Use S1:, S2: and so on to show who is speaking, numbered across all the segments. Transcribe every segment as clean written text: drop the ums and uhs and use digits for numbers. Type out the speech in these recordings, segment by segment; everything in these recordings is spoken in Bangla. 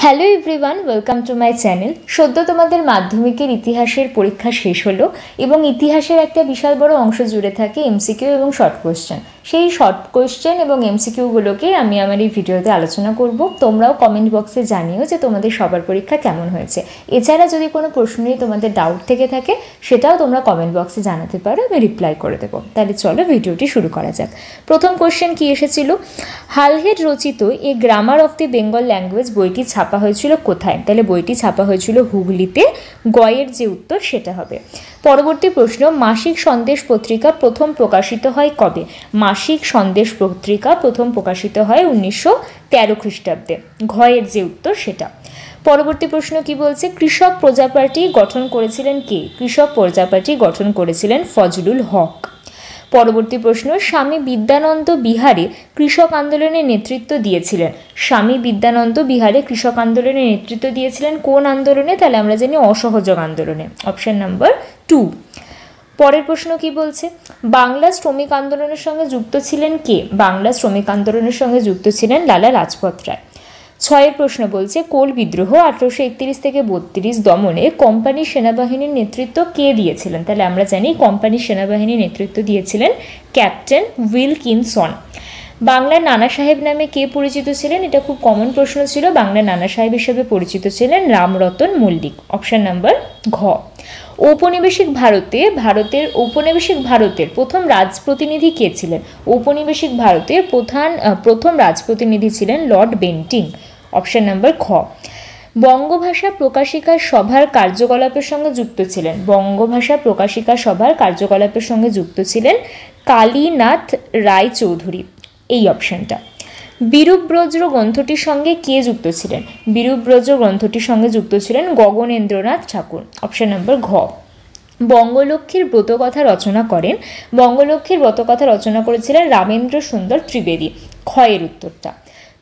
S1: Hello everyone, welcome to my channel. সদ্য তোমাদের মাধ্যমিকের ইতিহাসের পরীক্ষা শেষ হলো এবং ইতিহাসের একটা বিশাল বড় অংশ জুড়ে থাকে এমসিকিউ এবং শর্ট কোয়েশ্চেন। সেই শর্ট কোয়েশ্চেন এবং এমসিকিউগুলোকে আমি আমার এই ভিডিওতে আলোচনা করব। তোমরাও কমেন্ট বক্সে জানিও যে তোমাদের সবার পরীক্ষা কেমন হয়েছে। এছাড়া যদি কোনো প্রশ্ন নিয়ে তোমাদের ডাউট থেকে থাকে সেটাও তোমরা কমেন্ট বক্সে জানাতে পারো, আমি রিপ্লাই করে দেবো। তাহলে চলো ভিডিওটি শুরু করা যাক। প্রথম কোয়েশ্চেন কি এসেছিল? হালহেড রচিত a grammar of the Bengal language বইটি ছাপা হয়েছিল কোথায়? তাহলে বইটি ছাপা হয়েছিল হুগলিতে। গয়ের যে উত্তর সেটা হবে। পরবর্তী প্রশ্ন, মাসিক সন্দেশ পত্রিকা প্রথম প্রকাশিত হয় কবে? মাসিক সন্দেশ পত্রিকা প্রথম প্রকাশিত হয় 1913 খ্রিস্টাব্দে। ঘয়ের যে উত্তর সেটা। পরবর্তী প্রশ্ন কি বলছে? কৃষক প্রজা পার্টি গঠন করেছিলেন কে? কৃষক প্রজা পার্টি গঠন করেছিলেন ফজলুল হক। পরবর্তী প্রশ্ন, স্বামী বিদ্যানন্দ বিহারে কৃষক আন্দোলনের নেতৃত্ব দিয়েছিলেন। স্বামী বিদ্যানন্দ বিহারে কৃষক আন্দোলনের নেতৃত্ব দিয়েছিলেন কোন আন্দোলনে? তাহলে আমরা জানি অসহযোগ আন্দোলনে। Option number 2। পরের প্রশ্ন কি বলছে? বাংলা শ্রমিক আন্দোলনের সঙ্গে যুক্ত ছিলেন কে? বাংলা শ্রমিক আন্দোলনের সঙ্গে যুক্ত ছিলেন লালা লাজপত রায়। 6 প্রশ্ন বলছে, কোল বিদ্রোহ 1831 থেকে 32 দমনে কোম্পানি সেনাবাহিনীর নেতৃত্ব কে দিয়েছিলেন? তাহলে আমরা জানি কোম্পানি সেনাবাহিনীর নেতৃত্ব দিয়েছিলেন ক্যাপ্টেন উইলকিনসন। বাংলার নানা সাহেব নামে কে পরিচিত ছিলেন? এটা খুব কমন প্রশ্ন ছিল। বাংলার নানা সাহেব হিসেবে পরিচিত ছিলেন রামরতন মল্লিক। অপশন নাম্বার ঘ। ঔপনিবেশিক ভারতের প্রথম রাজপ্রতিনিধি কে ছিলেন? ঔপনিবেশিক ভারতের প্রথম রাজপ্রতিনিধি ছিলেন লর্ড বেন্টিং। অপশন নাম্বার খ। বঙ্গভাষা প্রকাশিকা সভার কার্যকলাপের সঙ্গে যুক্ত ছিলেন। বঙ্গভাষা প্রকাশিকা সভার কার্যকলাপের সঙ্গে যুক্ত ছিলেন কালীনাথ রায় চৌধুরী। এই অপশনটা। বিরূপব্রজ গ্রন্থটির সঙ্গে কে যুক্ত ছিলেন? বিরূপব্রজ গ্রন্থটির সঙ্গে যুক্ত ছিলেন গগনেন্দ্রনাথ ঠাকুর। অপশন নাম্বার ঘ। বঙ্গলক্ষ্মীর ব্রতকথা রচনা করেন। বঙ্গলক্ষ্মীর ব্রতকথা রচনা করেছিলেন রামেন্দ্র সুন্দর ত্রিবেদী। ক্ষয়ের উত্তরটা।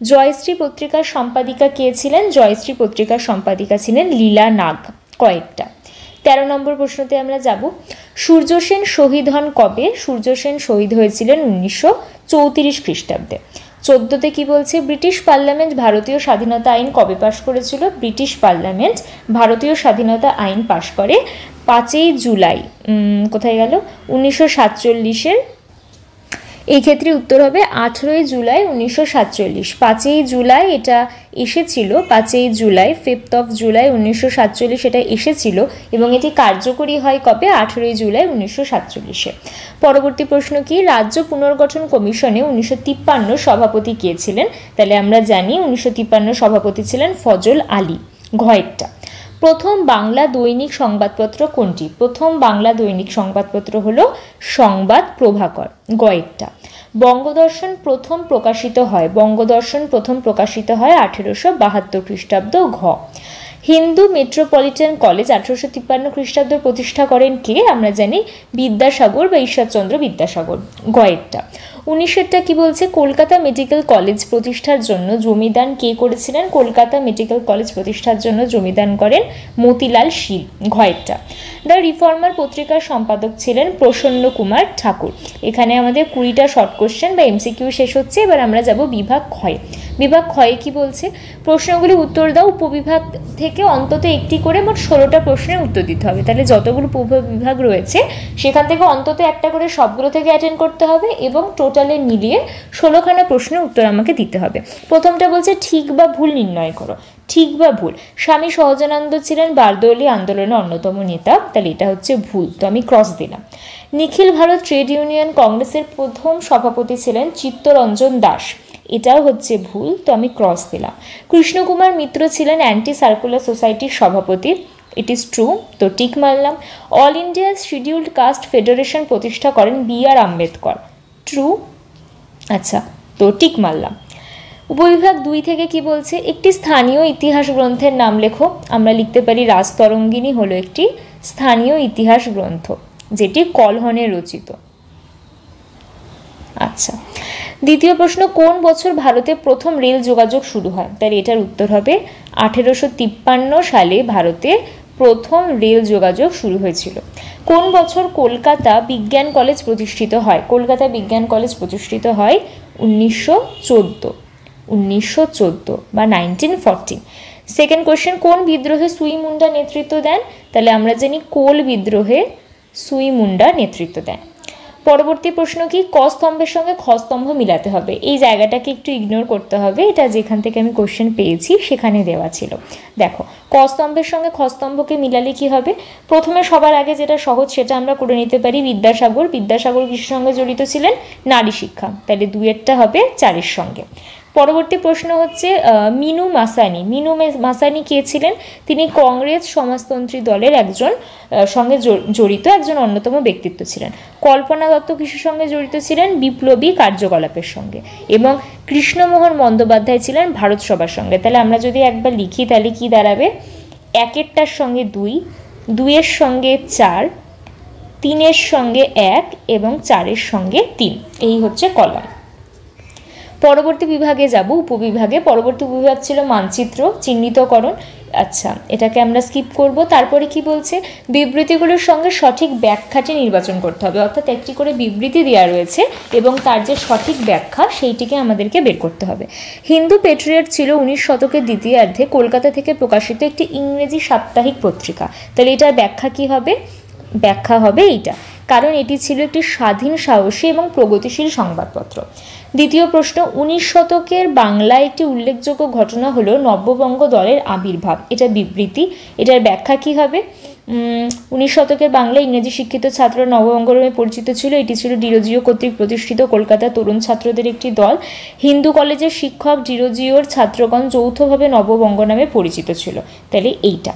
S1: জয়শ্রী পত্রিকার সম্পাদিকা কে ছিলেন? জয়শ্রী পত্রিকার সম্পাদিকা ছিলেন লীলা নাগ। কয়েকটা। 13 নম্বর প্রশ্নতে আমরা যাব। সূর্যসেন শহীদ হন কবে? সূর্যসেন শহীদ হয়েছিলেন 1934 খ্রিস্টাব্দে। 14তে কি বলছে? ব্রিটিশ পার্লামেন্ট ভারতীয় স্বাধীনতা আইন কবে পাশ করেছিল? ব্রিটিশ পার্লামেন্ট ভারতীয় স্বাধীনতা আইন পাশ করে 5ই জুলাই। কোথায় গেল? 1947-এর। এই ক্ষেত্রে উত্তর হবে 18ই জুলাই 1947। 5ই জুলাই এটা এসেছিল। 5ই জুলাই, 5th of July 1947 এটা এসেছিল এবং এটি কার্যকরী হয় কবে? 18ই জুলাই 1947-এ। পরবর্তী প্রশ্ন কি? রাজ্য পুনর্গঠন কমিশনে 1953 সভাপতি কে ছিলেন? তাহলে আমরা জানি 1953 সভাপতি ছিলেন ফজল আলী। ঘয়েরটা। প্রথম বাংলা দৈনিক সংবাদপত্র কোনটি? প্রথম বাংলা দৈনিক সংবাদপত্র হলো সংবাদ প্রভাকর। গয়েরটা। বঙ্গদর্শন প্রথম প্রকাশিত হয়। বঙ্গদর্শন প্রথম প্রকাশিত হয় 1872 খ্রিস্টাব্দ। ঘ। হিন্দু মেট্রোপলিটন কলেজ 1853 খ্রিস্টাব্দ প্রতিষ্ঠা করেন কে? আমরা জানি বিদ্যাসাগর বা ঈশ্বরচন্দ্র বিদ্যাসাগর। গয়েরটা। 19-এরটা কি বলছে? কলকাতা মেডিকেল কলেজ প্রতিষ্ঠার জন্য জমিদান কে করেছিলেন? কলকাতা মেডিকেল কলেজ প্রতিষ্ঠার জন্য জমিদান করেন মতিলাল শীল। ঘয়েরটা। দ্য রিফর্মার পত্রিকার সম্পাদক ছিলেন প্রসন্ন কুমার ঠাকুর। এখানে আমাদের 20টা শর্ট কোশ্চেন বা এমসিকিউ শেষ হচ্ছে। এবার আমরা যাব বিভাগ ক্ষয়ে। বিভাগ ক্ষয়ে কি বলছে? প্রশ্নগুলি উত্তর দাও। উপবিভাগ থেকে অন্তত একটি করে মোট 16টা প্রশ্নের উত্তর দিতে হবে। তাহলে যতগুলো উপবিভাগ রয়েছে সেখান থেকে অন্তত একটা করে সবগুলো থেকে অ্যাটেন্ড করতে হবে এবং টোটালে মিলিয়ে 16খানা প্রশ্নের উত্তর আমাকে দিতে হবে। প্রথমটা বলছে ঠিক বা ভুল নির্ণয় করো। ঠিক বা ভুল? স্বামী সহজানন্দ ছিলেন বারদৌলি আন্দোলনের অন্যতম নেতা। তাহলে এটা হচ্ছে ভুল, তো আমি ক্রস দিলাম। নিখিল ভারত ট্রেড ইউনিয়ন কংগ্রেসের প্রথম সভাপতি ছিলেন চিত্তরঞ্জন দাস। এটাও হচ্ছে ভুল, তো আমি ক্রস দিলাম। কৃষ্ণকুমার মিত্র ছিলেন অ্যান্টি সার্কুলার সোসাইটির সভাপতি। ইট ইজ ট্রু, তো টিক মারলাম। All India scheduled caste federation প্রতিষ্ঠা করেন বি.আর. আম্বেদকর। ট্রু। আচ্ছা, তো টিক মারলাম। উপবিভাগ 2 থেকে কি বলছে? একটি স্থানীয় ইতিহাস গ্রন্থের নাম লেখো। আমরা লিখতে পারি রাজতরঙ্গিনী হলো একটি স্থানীয় ইতিহাস গ্রন্থ যেটি কলহনে রচিত। আচ্ছা, দ্বিতীয় প্রশ্ন, কোন বছর ভারতে প্রথম রেল যোগাযোগ শুরু হয়? তাহলে এটার উত্তর হবে 1853 সালে ভারতে প্রথম রেল যোগাযোগ শুরু হয়েছিল। কোন বছর কলকাতা বিজ্ঞান কলেজ প্রতিষ্ঠিত হয়? কলকাতা বিজ্ঞান কলেজ প্রতিষ্ঠিত হয় 1914। 1914 বা 1914। সেকেন্ড কোয়েশ্চেন, কোন বিদ্রোহে সুই মুন্ডা নেতৃত্ব দেন? তাহলে আমরা জানি কোল বিদ্রোহে সুই মুন্ডা নেতৃত্ব দেন। পরবর্তী প্রশ্ন কি, ক স্তম্ভের সঙ্গে খ স্তম্ভ মিলাতে হবে। এই জায়গাটাকে একটু ইগনোর করতে হবে, এটা যেখান থেকে আমি কোশ্চেন পেয়েছি সেখানে দেওয়া ছিল। দেখো, ক স্তম্ভের সঙ্গে খ স্তম্ভকে মিলালে কি হবে? প্রথমে সবার আগে যেটা সহজ সেটা আমরা করে নিতে পারি, বিদ্যাসাগর। বিদ্যাসাগর কিসের সঙ্গে জড়িত ছিলেন? নারী শিক্ষা, তাহলে 2-এরটা হবে 4-এর সঙ্গে। পরবর্তী প্রশ্ন হচ্ছে মিনু মাসানি। মিনু মাসানি কে ছিলেন? তিনি কংগ্রেস সমাজতন্ত্রী দলের একজন সঙ্গে জড়িত একজন অন্যতম ব্যক্তিত্ব ছিলেন। কল্পনা দত্ত কিসের সঙ্গে জড়িত ছিলেন? বিপ্লবী কার্যকলাপের সঙ্গে। এবং কৃষ্ণমোহন বন্দ্যোপাধ্যায় ছিলেন ভারত সভার সঙ্গে। তাহলে আমরা যদি একবার লিখি তাহলে কি দাঁড়াবে? 1-এরটার সঙ্গে 2, 2-এর সঙ্গে 4, 3-এর সঙ্গে 1 এবং 4-এর সঙ্গে 3। এই হচ্ছে কলাম। পরবর্তী বিভাগে যাব, উপবিভাগে। পরবর্তী বিভাগ ছিল মানচিত্র, চিহ্নিতকরণ। আচ্ছা, এটাকে আমরা স্কিপ করব। তারপরে কি বলছে? বিবৃতিগুলোর সঙ্গে সঠিক ব্যাখ্যাটি নির্বাচন করতে হবে, অর্থাৎ একটি করে বিবৃতি দেওয়া রয়েছে এবং তার যে সঠিক ব্যাখ্যা সেইটিকে আমাদেরকে বের করতে হবে। হিন্দু পেট্রিয়ট ছিল 19 শতকের দ্বিতীয়ার্ধে কলকাতা থেকে প্রকাশিত একটি ইংরেজি সাপ্তাহিক পত্রিকা। তাহলে এটার ব্যাখ্যা কি হবে? ব্যাখ্যা হবে এইটা, কারণ এটি ছিল একটি স্বাধীন, সাহসী এবং প্রগতিশীল সংবাদপত্র। দ্বিতীয় প্রশ্ন, 19 শতকের বাংলায় একটি উল্লেখযোগ্য ঘটনা হলো নব্যবঙ্গ দলের আবির্ভাব। এটা বিবৃতি, এটার ব্যাখ্যা কি হবে? 19 শতকের বাংলায় ইংরেজি শিক্ষিত ছাত্র নববঙ্গ নামে পরিচিত ছিল। এটি ছিল ডিরোজিও কর্তৃক প্রতিষ্ঠিত কলকাতার তরুণ ছাত্রদের একটি দল। হিন্দু কলেজের শিক্ষক ডিরোজিওর ছাত্রগণ যৌথভাবে নববঙ্গ নামে পরিচিত ছিল। তাহলে এইটা।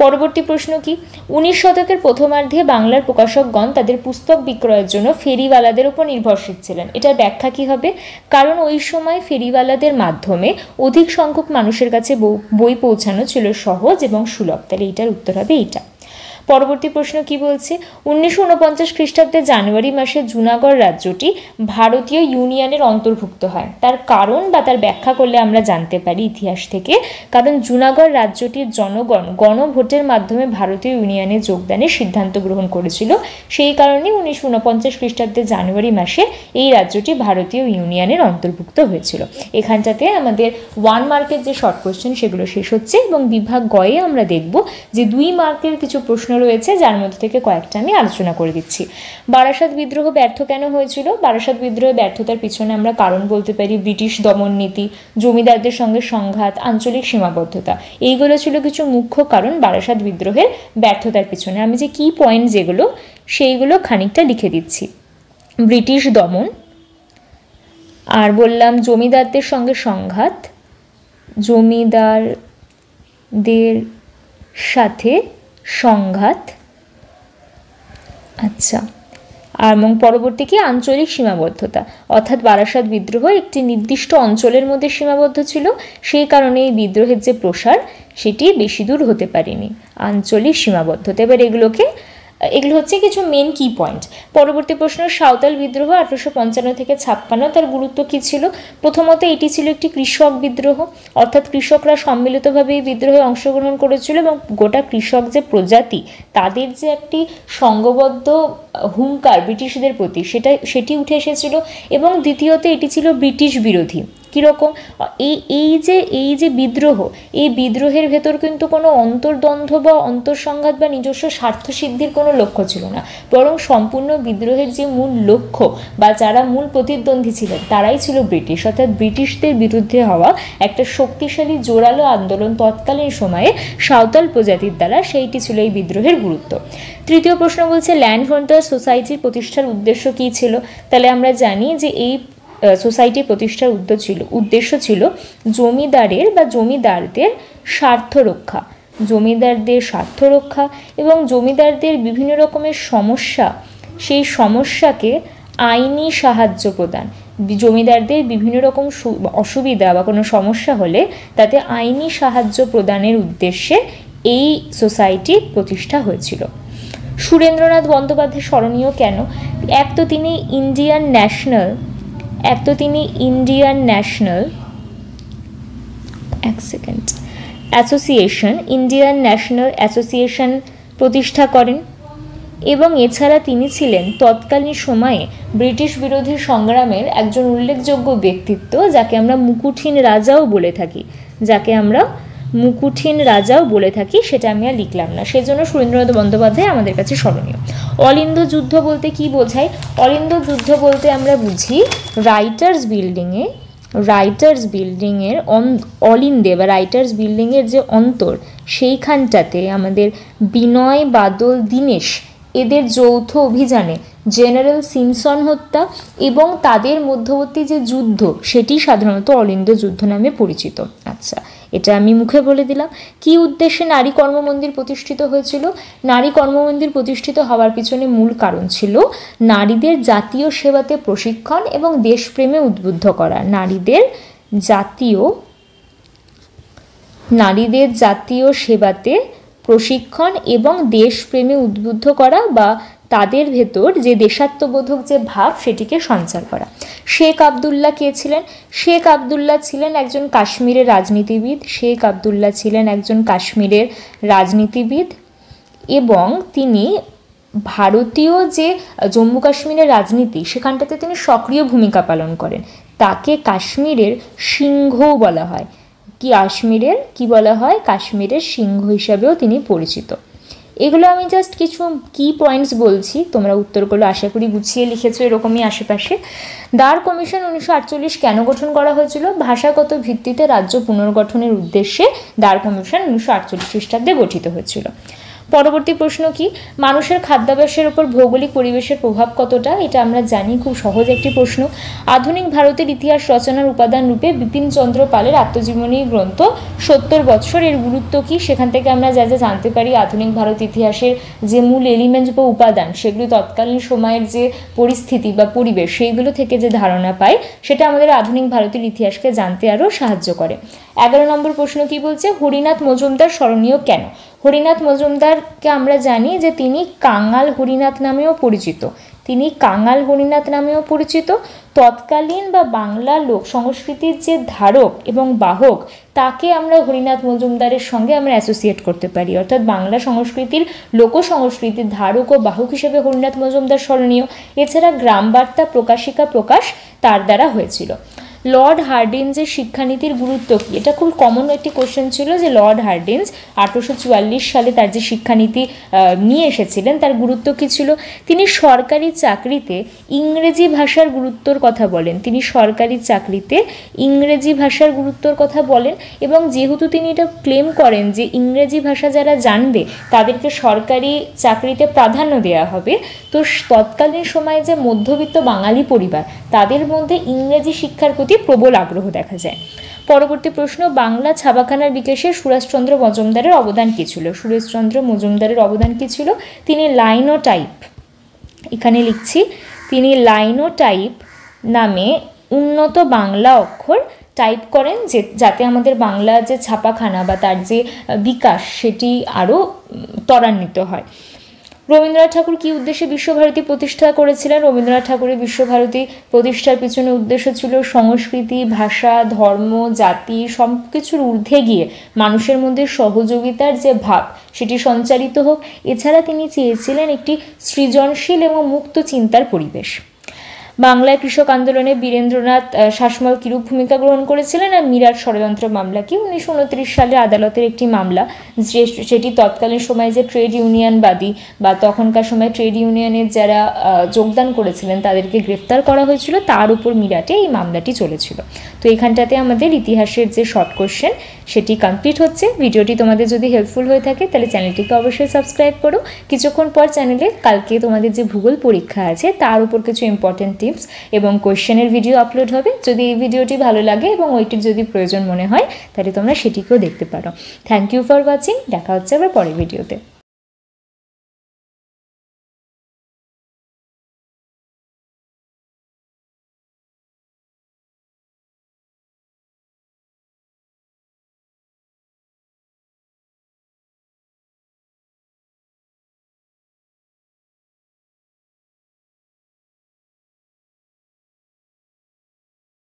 S1: পরবর্তী প্রশ্ন কি, 19 শতকের প্রথমার্ধে বাংলার প্রকাশকগণ তাদের পুস্তক বিক্রয়ের জন্য ফেরিওয়ালাদের উপর নির্ভরশীল ছিলেন। এটার ব্যাখ্যা কি হবে? কারণ ওই সময় ফেরিওয়ালাদের মাধ্যমে অধিক সংখ্যক মানুষের কাছে বই পৌঁছানো ছিল সহজ এবং সুলভ। তাহলে এটার উত্তর হবে এইটা। পরবর্তী প্রশ্ন কি বলছে? 1949 খ্রিস্টাব্দে জানুয়ারি মাসে জুনাগড় রাজ্যটি ভারতীয় ইউনিয়নের অন্তর্ভুক্ত হয়। তার কারণ বা তার ব্যাখ্যা করলে আমরা জানতে পারি ইতিহাস থেকে, কারণ জুনাগড় রাজ্যটির জনগণ গণভোটের মাধ্যমে ভারতীয় ইউনিয়নে যোগদানের সিদ্ধান্ত গ্রহণ করেছিল। সেই কারণে 1949 খ্রিস্টাব্দে জানুয়ারি মাসে এই রাজ্যটি ভারতীয় ইউনিয়নের অন্তর্ভুক্ত হয়েছিল। এখানটাতে আমাদের 1 মার্কের যে শর্ট কোয়েশ্চেন সেগুলো শেষ হচ্ছে এবং বিভাগ গয়ে আমরা দেখব যে 2 মার্কের কিছু প্রশ্ন রয়েছে, যার মধ্যে থেকে কয়েকটা আমি আলোচনা করে দিচ্ছি। বারাসাত বিদ্রোহ ব্যর্থ কেন হয়েছিল? বারাসাত বিদ্রোহের ব্যর্থতার পিছনে আমরা কারণ বলতে পারি ব্রিটিশ দমন নীতি, জমিদারদের সঙ্গে সংঘাত, আঞ্চলিক সীমাবদ্ধতা। এইগুলো ছিল কিছু মুখ্য কারণ বারাসাত বিদ্রোহের ব্যর্থতার পিছনে। আমি যে কি পয়েন্ট যেগুলো সেইগুলো খানিকটা লিখে দিচ্ছি। ব্রিটিশ দমন, আর বললাম জমিদারদের সঙ্গে সংঘাত, জমিদারদের সাথে সংঘাত। আচ্ছা, আর এবং পরবর্তী কি? আঞ্চলিক সীমাবদ্ধতা, অর্থাৎ বারাসাত বিদ্রোহ একটি নির্দিষ্ট অঞ্চলের মধ্যে সীমাবদ্ধ ছিল, সেই কারণে এই বিদ্রোহের যে প্রসার সেটি বেশি দূর হতে পারেনি। আঞ্চলিক সীমাবদ্ধতা। এবার এগুলো হচ্ছে কিছু মেন কি পয়েন্ট। পরবর্তী প্রশ্ন, সাঁওতাল বিদ্রোহ 1855 থেকে 56, তার গুরুত্ব কী ছিল? প্রথমত এটি ছিল একটি কৃষক বিদ্রোহ, অর্থাৎ কৃষকরা সম্মিলিতভাবে এই বিদ্রোহে অংশগ্রহণ করেছিল এবং গোটা কৃষক যে প্রজাতি তাদের যে একটি সংঘবদ্ধ হুঙ্কার ব্রিটিশদের প্রতি সেটি উঠে এসেছিল। এবং দ্বিতীয়ত এটি ছিল ব্রিটিশ বিরোধী। কীরকম? এই যে বিদ্রোহ, এই বিদ্রোহের ভেতর কিন্তু কোনো অন্তর্দ্বন্দ্ব বা অন্তঃসংঘাত বা নিজস্ব স্বার্থ সিদ্ধির কোনো লক্ষ্য ছিল না, বরং সম্পূর্ণ বিদ্রোহের যে মূল লক্ষ্য বা যারা মূল প্রতিদ্বন্দ্বী ছিলেন তারাই ছিল ব্রিটিশ, অর্থাৎ ব্রিটিশদের বিরুদ্ধে হওয়া একটা শক্তিশালী জোরালো আন্দোলন তৎকালীন সময়ে সাঁওতাল প্রজাতির দ্বারা, সেইটি ছিল এই বিদ্রোহের গুরুত্ব। তৃতীয় প্রশ্ন বলছে ল্যান্ড হোল্ডার সোসাইটির প্রতিষ্ঠার উদ্দেশ্য কী ছিল? তাহলে আমরা জানি যে এই সোসাইটি প্রতিষ্ঠার উদ্দেশ্য ছিল জমিদারদের স্বার্থ রক্ষা, এবং জমিদারদের বিভিন্ন রকমের সমস্যা, সেই সমস্যাকে আইনি সাহায্য প্রদান। জমিদারদের বিভিন্ন রকম অসুবিধা বা কোনো সমস্যা হলে তাতে আইনি সাহায্য প্রদানের উদ্দেশ্যে এই সোসাইটি প্রতিষ্ঠা হয়েছিল। সুরেন্দ্রনাথ বন্দ্যোপাধ্যায় স্মরণীয় কেন? এক তো তিনি ইন্ডিয়ান ন্যাশনাল অ্যাসোসিয়েশন প্রতিষ্ঠা করেন। এবং এছাড়া তিনি ছিলেন তৎকালীন সময়ে ব্রিটিশ বিরোধী সংগ্রামের একজন উল্লেখযোগ্য ব্যক্তিত্ব, যাকে আমরা মুকুটহীন রাজাও বলে থাকি, সেটা আমি আর লিখলাম না, সেজন্য সুরেন্দ্রনাথ বন্দ্যোপাধ্যায় আমাদের কাছে স্মরণীয়। অলিন্দ যুদ্ধ বলতে কি বোঝায়? অলিন্দ যুদ্ধ বলতে আমরা বুঝি রাইটার্স বিল্ডিংয়ের অলিন্দে বা রাইটার্স বিল্ডিংয়ের যে অন্তর, সেইখানটাতে আমাদের বিনয়, বাদল, দীনেশ এদের যৌথ অভিযানে জেনারেল সিমসন হত্যা এবং তাদের মধ্যবর্তী যে যুদ্ধ, সেটি সাধারণত অলিন্দ যুদ্ধ নামে পরিচিত। আচ্ছা, এটা আমি মুখে বলে দিলাম। কি উদ্দেশ্যে নারী কর্মমন্দির প্রতিষ্ঠিত হয়েছিল? নারী কর্মমন্দির প্রতিষ্ঠিত হওয়ার পিছনে মূল কারণ ছিল নারীদের জাতীয় সেবাতে প্রশিক্ষণ এবং দেশপ্রেমে উদ্বুদ্ধ করা। নারীদের জাতীয় সেবাতে প্রশিক্ষণ এবং দেশপ্রেমে উদ্বুদ্ধ করা, বা তাদের ভেতর যে দেশাত্মবোধক যে ভাব, সেটিকে সঞ্চার করা। শেখ আবদুল্লাহ কে ছিলেন? শেখ আবদুল্লাহ ছিলেন একজন কাশ্মীরের রাজনীতিবিদ এবং তিনি ভারতীয় যে জম্মু কাশ্মীরের রাজনীতি, সেখানটাতে তিনি সক্রিয় ভূমিকা পালন করেন। তাকে কাশ্মীরের সিংহ বলা হয়। কাশ্মীরের সিংহ হিসাবেও তিনি পরিচিত। এগুলো আমি জাস্ট কিছু কি পয়েন্টস বলছি, তোমরা উত্তরগুলো আশা করি গুছিয়ে লিখেছো এরকমই আশেপাশে। দার কমিশন 1948 কেন গঠন করা হয়েছিল? ভাষাগত ভিত্তিতে রাজ্য পুনর্গঠনের উদ্দেশ্যে দার কমিশন 1948 খ্রিস্টাব্দে গঠিত হয়েছিল। পরবর্তী প্রশ্ন কি? মানুষের খাদ্যাভ্যাসের উপর ভৌগোলিক পরিবেশের প্রভাব কতটা? এটা আমরা জানি, খুব সহজ একটি প্রশ্ন। আধুনিক ভারতের ইতিহাস রচনার উপাদান রূপে বিপিনচন্দ্র পালের আত্মজীবনী গ্রন্থ 70 বৎসর, এর গুরুত্ব কি? সেখান থেকে আমরা যা যা জানতে পারি, আধুনিক ভারত ইতিহাসের যে মূল এলিমেন্ট বা উপাদান, সেগুলি তৎকালীন সময়ের যে পরিস্থিতি বা পরিবেশ, সেইগুলো থেকে যে ধারণা পাই, সেটা আমাদের আধুনিক ভারতের ইতিহাসকে জানতে আরও সাহায্য করে। 11 নম্বর প্রশ্ন কি বলছে? হরিনাথ মজুমদার স্মরণীয় কেন? হরিনাথ মজুমদারকে আমরা জানি যে তিনি কাঙাল হরিনাথ নামেও পরিচিত। তৎকালীন বা বাংলা লোক সংস্কৃতির যে ধারক এবং বাহক, তাকে আমরা হরিনাথ মজুমদারের সঙ্গে আমরা অ্যাসোসিয়েট করতে পারি, অর্থাৎ বাংলা সংস্কৃতির লোকসংস্কৃতির ধারক ও বাহক হিসেবে হরিনাথ মজুমদার স্মরণীয়। এছাড়া গ্রামবার্তা প্রকাশ তার দ্বারা হয়েছিল। লর্ড হার্ডিঞ্জের শিক্ষানীতির গুরুত্ব কী? এটা খুব কমন একটি কোশ্চেন ছিল যে লর্ড হার্ডিঞ্জ 1844 সালে তার যে শিক্ষানীতি নিয়ে এসেছিলেন, তার গুরুত্ব কী ছিল? তিনি সরকারি চাকরিতে ইংরেজি ভাষার গুরুত্বর কথা বলেন এবং যেহেতু তিনি এটা ক্লেম করেন যে ইংরেজি ভাষা যারা জানবে তাদেরকে সরকারি চাকরিতে প্রাধান্য দেওয়া হবে, তো তৎকালীন সময়ে যে মধ্যবিত্ত বাঙালি পরিবার, তাদের মধ্যে ইংরেজি শিক্ষার প্রতি প্রবল আগ্রহ দেখা যায়। পরবর্তী প্রশ্ন, বাংলা ছাপাখানার বিকাশে সুরেশচন্দ্র মজুমদারের অবদান কী ছিল? তিনি লাইনোটাইপ, এখানে লিখছি, তিনি লাইনোটাইপ নামে উন্নত বাংলা অক্ষর টাইপ করেন, যাতে আমাদের বাংলা যে ছাপাখানা বা তার যে বিকাশ, সেটি আরও ত্বরান্বিত হয়। রবীন্দ্রনাথ ঠাকুর কী উদ্দেশ্যে বিশ্বভারতী প্রতিষ্ঠা করেছিলেন? রবীন্দ্রনাথ ঠাকুরের বিশ্বভারতী প্রতিষ্ঠার পিছনে উদ্দেশ্য ছিল সংস্কৃতি, ভাষা, ধর্ম, জাতি সব কিছুর ঊর্ধ্বে গিয়ে মানুষের মধ্যে সহযোগিতার যে ভাব, সেটি সঞ্চারিত হোক। এছাড়া তিনি চেয়েছিলেন একটি সৃজনশীল এবং মুক্ত চিন্তার পরিবেশ। বাংলায় কৃষক আন্দোলনে বীরেন্দ্রনাথ শাসমল কিরূপ ভূমিকা গ্রহণ করেছিলেন? আর মিরাট ষড়যন্ত্র মামলা কি? 1929 সালে আদালতের একটি মামলা, সেটি তৎকালীন সময়ে যে ট্রেড ইউনিয়নবাদী বা তখনকার সময় ট্রেড ইউনিয়নের যারা যোগদান করেছিলেন তাদেরকে গ্রেফতার করা হয়েছিল, তার উপর মিরাটে এই মামলাটি চলেছিল। তো এখানটাতে আমাদের ইতিহাসের যে শর্ট কোশ্চেন সেটি কমপ্লিট হচ্ছে। ভিডিওটি তোমাদের যদি হেল্পফুল হয়ে থাকে তাহলে চ্যানেলটিকে অবশ্যই সাবস্ক্রাইব করো। কিছুক্ষণ পর চ্যানেলে কালকে তোমাদের যে ভূগোল পরীক্ষা আছে তার উপর কিছু ইম্পর্টেন্ট টিপস এবং কোয়েশ্চেনের ভিডিও আপলোড হবে। যদি এই ভিডিওটি ভালো লাগে এবং ওইটির যদি প্রয়োজন মনে হয় তাহলে তোমরা সেটিকেও দেখতে পারো। Thank you for watching. দেখা হচ্ছে আবার পরের ভিডিওতে।